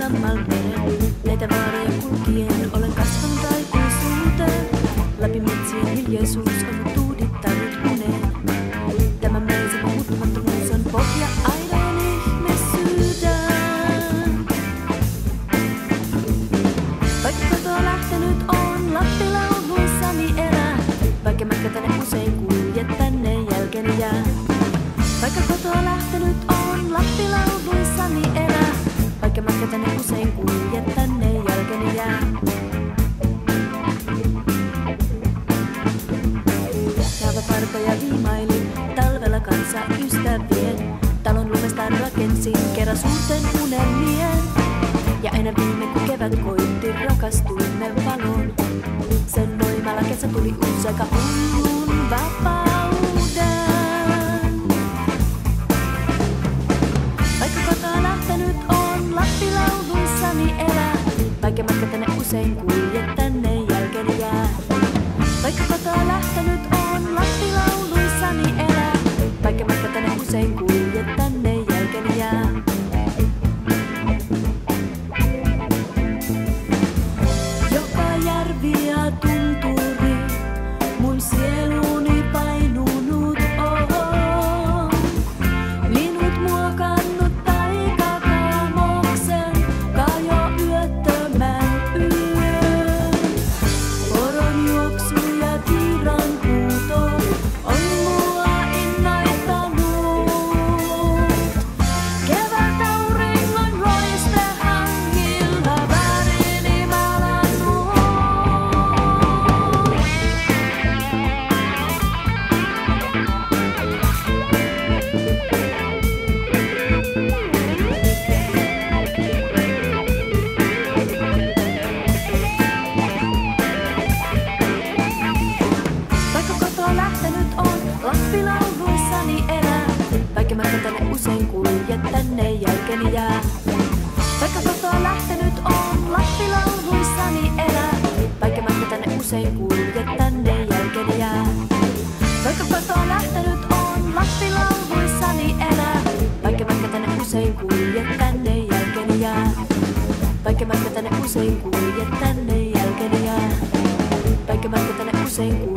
sammal menen. Näitä vaaroja kulkien olen kasvanut aikuisuuteen. Läpi metsien hiljaisuus on tuudittanut uneen. Tämä meisen muuttumattomuus on pohja ainoan ihmisyyteen. Vaikka kotoa lähtenyt on, Lappilauluissani elää. Vaikka matka tänne usein kulje, tänne jälkeni jää. Vaikka kotoa lähtenyt on, Lappilauluissani elää. Vaikka matka tänne usein kulje, tänne jälkeni jää. Kaavapartoja viimailin, talvella kanssa ystävien. Talon lumesta rakensin kerran suurten unelmien. Ja aina viime kun kevät koitti, rakastuimme valoon. Sen voimalla kesä tuli uusi aika hullun vapauden. Vaikka kotoa lähtenyt on, Lappilauluissani elää. Vaikka matka tänne usein kulje, tänne jälkeni jää. Vaikka kotoa lähtenyt on, Lappilauluissani elää. Vaikka matka tänne usein kulje, tänne jälkeni jää. Joka järvi ja tunturi, mun sieluni painunut on. Minut muokannut taikakamoksen, kajo yöttömän yön. Poron juoksu ja tiiran huuto on mua innoittanut. Kevät auringon loiste hangilla värini malannut. Vaikka kotoa lähtenyt on, Lappilauluissani elää. Vaikka matka tänne usein kulje, tänne jälkeni jää. Vaikka kotoa lähtenyt on, Lappilauluissani elää. Vaikka matka tänne usein kulje, tänne jälkeni jää. Vaikka kotoa lähtenyt on, Lappilauluissani elää. Vaikka matka tänne usein kulje, tänne jälkeni jää. Vaikka matka tänne usein kulje, tänne jälkeni jää. Vaikka matka tänne usein kulje.